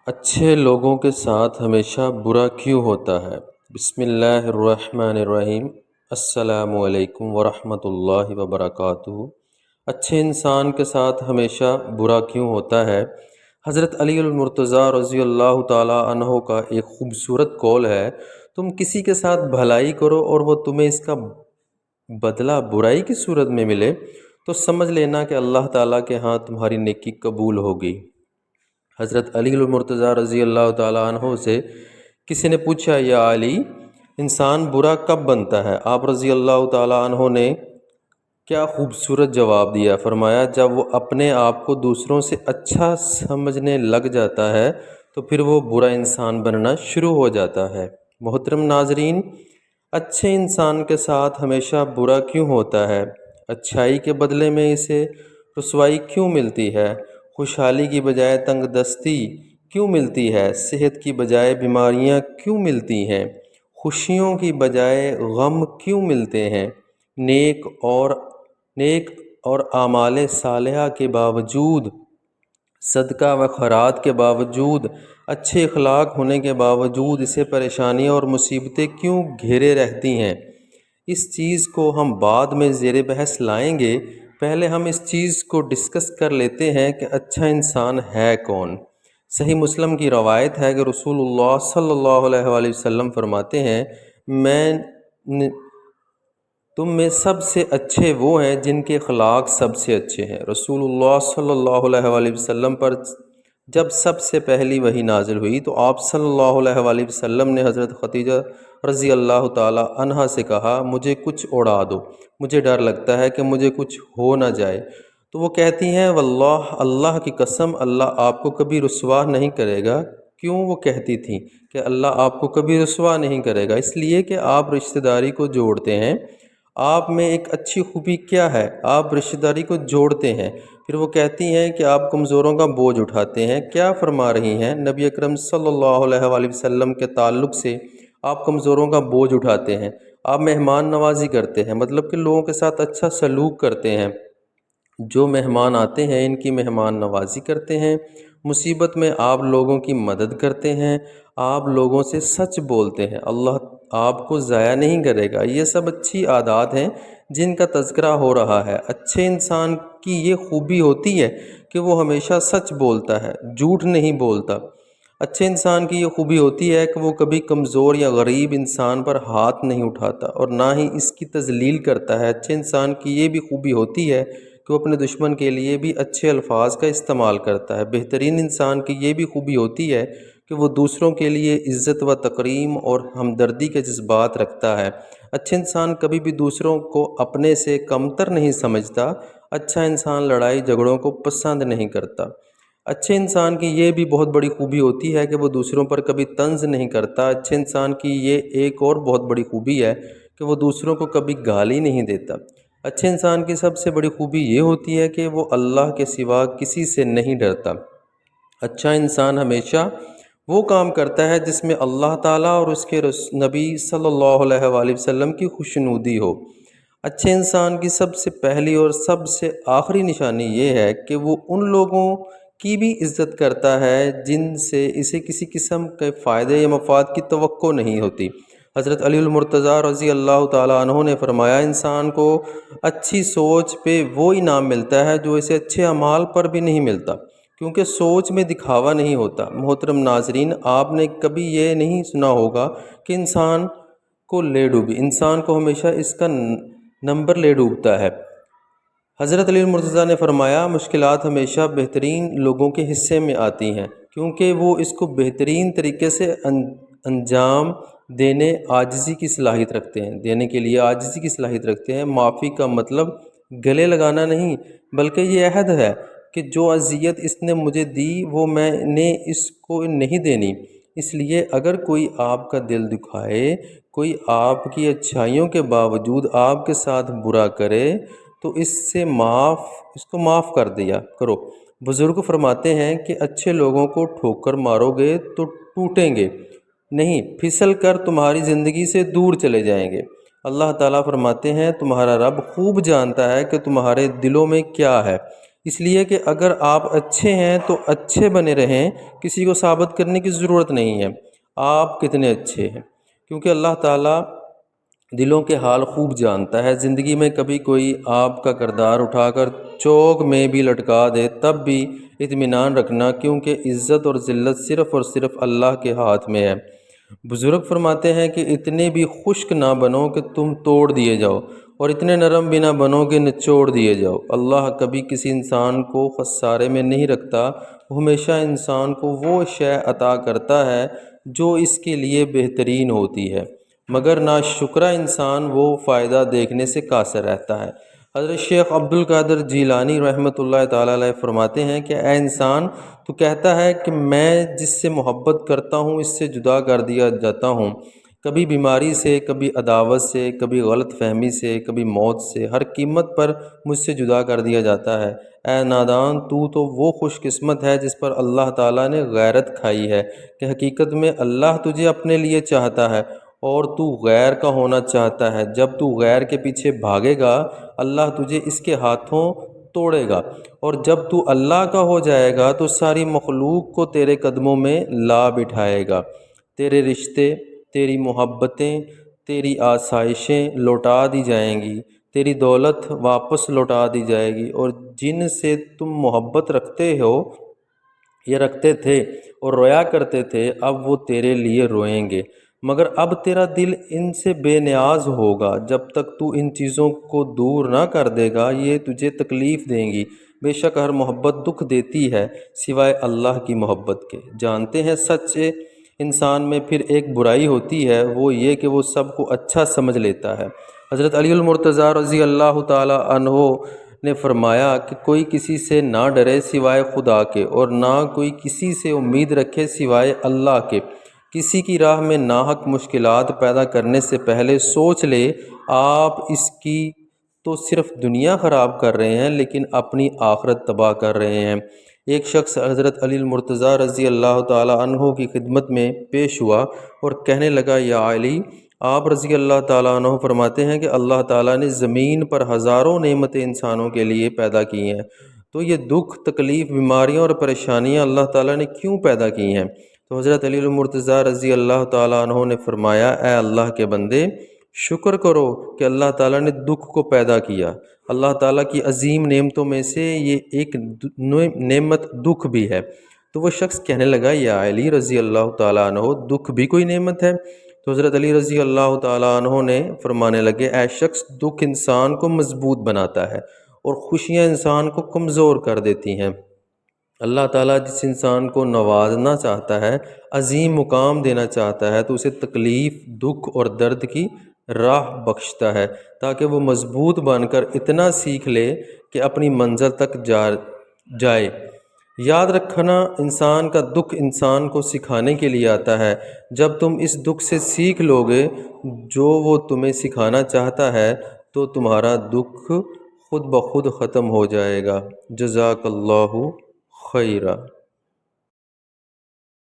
اچھے لوگوں کے ساتھ ہمیشہ برا کیوں ہوتا ہے؟ بسم اللہ الرحمن الرحیم۔ السلام علیکم ورحمۃ اللہ وبرکاتہ۔ اچھے انسان کے ساتھ ہمیشہ برا کیوں ہوتا ہے؟ حضرت علی المرتضیٰ رضی اللہ تعالیٰ عنہ کا ایک خوبصورت قول ہے، تم کسی کے ساتھ بھلائی کرو اور وہ تمہیں اس کا بدلہ برائی کی صورت میں ملے تو سمجھ لینا کہ اللہ تعالیٰ کے ہاں تمہاری نیکی قبول ہوگی۔ حضرت علی المرتضیٰ رضی اللہ تعالیٰ عنہ سے کسی نے پوچھا، یا علی، انسان برا کب بنتا ہے؟ آپ رضی اللہ تعالیٰ عنہ نے کیا خوبصورت جواب دیا، فرمایا جب وہ اپنے آپ کو دوسروں سے اچھا سمجھنے لگ جاتا ہے تو پھر وہ برا انسان بننا شروع ہو جاتا ہے۔ محترم ناظرین، اچھے انسان کے ساتھ ہمیشہ برا کیوں ہوتا ہے؟ اچھائی کے بدلے میں اسے رسوائی کیوں ملتی ہے؟ خوشحالی کی بجائے تنگ دستی کیوں ملتی ہے؟ صحت کی بجائے بیماریاں کیوں ملتی ہیں؟ خوشیوں کی بجائے غم کیوں ملتے ہیں؟ نیک اور اعمال صالحہ کے باوجود، صدقہ و خیرات کے باوجود، اچھے اخلاق ہونے کے باوجود اسے پریشانیاں اور مصیبتیں کیوں گھیرے رہتی ہیں؟ اس چیز کو ہم بعد میں زیر بحث لائیں گے، پہلے ہم اس چیز کو ڈسکس کر لیتے ہیں کہ اچھا انسان ہے کون۔ صحیح مسلم کی روایت ہے کہ رسول اللہ صلی اللہ علیہ وآلہ وسلم فرماتے ہیں، تم میں سب سے اچھے وہ ہیں جن کے اخلاق سب سے اچھے ہیں۔ رسول اللہ صلی اللہ علیہ وآلہ وسلم پر جب سب سے پہلی وحی نازل ہوئی تو آپ صلی اللہ علیہ وآلہ وسلم نے حضرت خدیجہ رضی اللہ تعالی عنہا سے کہا، مجھے کچھ اڑا دو، مجھے ڈر لگتا ہے کہ مجھے کچھ ہو نہ جائے۔ تو وہ کہتی ہیں، واللہ، اللہ کی قسم، اللہ آپ کو کبھی رسوا نہیں کرے گا۔ کیوں وہ کہتی تھیں کہ اللہ آپ کو کبھی رسوا نہیں کرے گا؟ اس لیے کہ آپ رشتہ داری کو جوڑتے ہیں۔ آپ میں ایک اچھی خوبی کیا ہے؟ آپ رشتہ داری کو جوڑتے ہیں۔ پھر وہ کہتی ہیں کہ آپ کمزوروں کا بوجھ اٹھاتے ہیں۔ کیا فرما رہی ہیں؟ نبی اکرم صلی اللہ علیہ وآلہ وسلم کے تعلق سے آپ کمزوروں کا بوجھ اٹھاتے ہیں، آپ مہمان نوازی کرتے ہیں، مطلب کہ لوگوں کے ساتھ اچھا سلوک کرتے ہیں، جو مہمان آتے ہیں ان کی مہمان نوازی کرتے ہیں، مصیبت میں آپ لوگوں کی مدد کرتے ہیں، آپ لوگوں سے سچ بولتے ہیں، اللہ آپ کو ضائع نہیں کرے گا۔ یہ سب اچھی عادات ہیں جن کا تذکرہ ہو رہا ہے۔ اچھے انسان کی یہ خوبی ہوتی ہے کہ وہ ہمیشہ سچ بولتا ہے، جھوٹ نہیں بولتا۔ اچھے انسان کی یہ خوبی ہوتی ہے کہ وہ کبھی کمزور یا غریب انسان پر ہاتھ نہیں اٹھاتا اور نہ ہی اس کی تذلیل کرتا ہے۔ اچھے انسان کی یہ بھی خوبی ہوتی ہے کہ وہ اپنے دشمن کے لیے بھی اچھے الفاظ کا استعمال کرتا ہے۔ بہترین انسان کی یہ بھی خوبی ہوتی ہے کہ وہ دوسروں کے لیے عزت و تکریم اور ہمدردی کے جذبات رکھتا ہے۔ اچھے انسان کبھی بھی دوسروں کو اپنے سے کمتر نہیں سمجھتا۔ اچھا انسان لڑائی جھگڑوں کو پسند نہیں کرتا۔ اچھے انسان کی یہ بھی بہت بڑی خوبی ہوتی ہے کہ وہ دوسروں پر کبھی طنز نہیں کرتا۔ اچھے انسان کی یہ ایک اور بہت بڑی خوبی ہے کہ وہ دوسروں کو کبھی گالی نہیں دیتا۔ اچھے انسان کی سب سے بڑی خوبی یہ ہوتی ہے کہ وہ اللہ کے سوا کسی سے نہیں ڈرتا۔ اچھا انسان ہمیشہ وہ کام کرتا ہے جس میں اللہ تعالیٰ اور اس کے نبی صلی اللہ علیہ وآلہ وسلم کی خوشنودی ہو۔ اچھے انسان کی سب سے پہلی اور سب سے آخری نشانی یہ ہے کہ وہ ان لوگوں کی بھی عزت کرتا ہے جن سے اسے کسی قسم کے فائدے یا مفاد کی توقع نہیں ہوتی۔ حضرت علی المرتضیٰ رضی اللہ تعالیٰ عنہ نے فرمایا، انسان کو اچھی سوچ پہ وہ انعام ملتا ہے جو اسے اچھے اعمال پر بھی نہیں ملتا، کیونکہ سوچ میں دکھاوا نہیں ہوتا۔ محترم ناظرین، آپ نے کبھی یہ نہیں سنا ہوگا کہ انسان کو لے ڈوبی، انسان کو ہمیشہ اس کا نمبر لے ڈوبتا ہے۔ حضرت علی المرتضیٰ نے فرمایا، مشکلات ہمیشہ بہترین لوگوں کے حصے میں آتی ہیں کیونکہ وہ اس کو بہترین طریقے سے انجام دینے کے لیے عاجزی کی صلاحیت رکھتے ہیں۔ معافی کا مطلب گلے لگانا نہیں، بلکہ یہ عہد ہے کہ جو اذیت اس نے مجھے دی وہ میں نے اس کو نہیں دینی۔ اس لیے اگر کوئی آپ کا دل دکھائے، کوئی آپ کی اچھائیوں کے باوجود آپ کے ساتھ برا کرے تو اس کو معاف کر دیا کرو۔ بزرگ فرماتے ہیں کہ اچھے لوگوں کو ٹھوکر مارو گے تو ٹوٹیں گے نہیں، پھسل کر تمہاری زندگی سے دور چلے جائیں گے۔ اللہ تعالیٰ فرماتے ہیں، تمہارا رب خوب جانتا ہے کہ تمہارے دلوں میں کیا ہے۔ اس لیے کہ اگر آپ اچھے ہیں تو اچھے بنے رہیں، کسی کو ثابت کرنے کی ضرورت نہیں ہے آپ کتنے اچھے ہیں، کیونکہ اللہ تعالیٰ دلوں کے حال خوب جانتا ہے۔ زندگی میں کبھی کوئی آپ کا کردار اٹھا کر چوک میں بھی لٹکا دے تب بھی اطمینان رکھنا، کیونکہ عزت اور ذلت صرف اور صرف اللہ کے ہاتھ میں ہے۔ بزرگ فرماتے ہیں کہ اتنے بھی خشک نہ بنو کہ تم توڑ دیے جاؤ، اور اتنے نرم بھی نہ بنو کہ نچوڑ دیے جاؤ۔ اللہ کبھی کسی انسان کو خسارے میں نہیں رکھتا، وہ ہمیشہ انسان کو وہ شے عطا کرتا ہے جو اس کے لیے بہترین ہوتی ہے، مگر ناشکرا انسان وہ فائدہ دیکھنے سے قاصر رہتا ہے۔ حضرت شیخ عبد القادر جیلانی رحمۃ اللہ تعالیٰ علیہ فرماتے ہیں کہ اے انسان، تو کہتا ہے کہ میں جس سے محبت کرتا ہوں اس سے جدا کر دیا جاتا ہوں، کبھی بیماری سے، کبھی عداوت سے، کبھی غلط فہمی سے، کبھی موت سے، ہر قیمت پر مجھ سے جدا کر دیا جاتا ہے۔ اے نادان، تو وہ خوش قسمت ہے جس پر اللہ تعالیٰ نے غیرت کھائی ہے کہ حقیقت میں اللہ تجھے اپنے لیے چاہتا ہے اور تو غیر کا ہونا چاہتا ہے۔ جب تو غیر کے پیچھے بھاگے گا، اللہ تجھے اس کے ہاتھوں توڑے گا، اور جب تو اللہ کا ہو جائے گا تو ساری مخلوق کو تیرے قدموں میں لا بٹھائے گا۔ تیرے رشتے، تیری محبتیں، تیری آسائشیں لوٹا دی جائیں گی، تیری دولت واپس لوٹا دی جائے گی، اور جن سے تم محبت رکھتے ہو یا رکھتے تھے اور رویا کرتے تھے، اب وہ تیرے لیے روئیں گے، مگر اب تیرا دل ان سے بے نیاز ہوگا۔ جب تک تو ان چیزوں کو دور نہ کر دے گا یہ تجھے تکلیف دیں گی۔ بے شک ہر محبت دکھ دیتی ہے سوائے اللہ کی محبت کے۔ جانتے ہیں سچے انسان میں پھر ایک برائی ہوتی ہے، وہ یہ کہ وہ سب کو اچھا سمجھ لیتا ہے۔ حضرت علی المرتضیٰ رضی اللہ تعالی عنہ نے فرمایا کہ کوئی کسی سے نہ ڈرے سوائے خدا کے، اور نہ کوئی کسی سے امید رکھے سوائے اللہ کے۔ کسی کی راہ میں ناحق مشکلات پیدا کرنے سے پہلے سوچ لے آپ اس کی تو صرف دنیا خراب کر رہے ہیں لیکن اپنی آخرت تباہ کر رہے ہیں۔ ایک شخص حضرت علی المرتضیٰ رضی اللہ تعالی عنہ کی خدمت میں پیش ہوا اور کہنے لگا، یا علی، آپ رضی اللہ تعالیٰ عنہ فرماتے ہیں کہ اللہ تعالیٰ نے زمین پر ہزاروں نعمتیں انسانوں کے لیے پیدا کی ہیں، تو یہ دکھ، تکلیف، بیماریاں اور پریشانیاں اللہ تعالیٰ نے کیوں پیدا کی ہیں؟ تو حضرت علی المرتضیٰ رضی اللہ تعالیٰ عنہ نے فرمایا، اے اللہ کے بندے، شکر کرو کہ اللہ تعالیٰ نے دکھ کو پیدا کیا۔ اللہ تعالیٰ کی عظیم نعمتوں میں سے یہ ایک نعمت دکھ بھی ہے۔ تو وہ شخص کہنے لگا، یا علی رضی اللہ تعالیٰ عنہ، دکھ بھی کوئی نعمت ہے؟ تو حضرت علی رضی اللہ تعالیٰ عنہ نے فرمانے لگے، اے شخص، دکھ انسان کو مضبوط بناتا ہے اور خوشیاں انسان کو کمزور کر دیتی ہیں۔ اللہ تعالیٰ جس انسان کو نوازنا چاہتا ہے، عظیم مقام دینا چاہتا ہے، تو اسے تکلیف، دکھ اور درد کی راہ بخشتا ہے تاکہ وہ مضبوط بن کر اتنا سیکھ لے کہ اپنی منزل تک جائے۔ یاد رکھنا، انسان کا دکھ انسان کو سکھانے کے لیے آتا ہے۔ جب تم اس دکھ سے سیکھ لو گے جو وہ تمہیں سکھانا چاہتا ہے تو تمہارا دکھ خود بخود ختم ہو جائے گا۔ جزاک اللہ خیرہ۔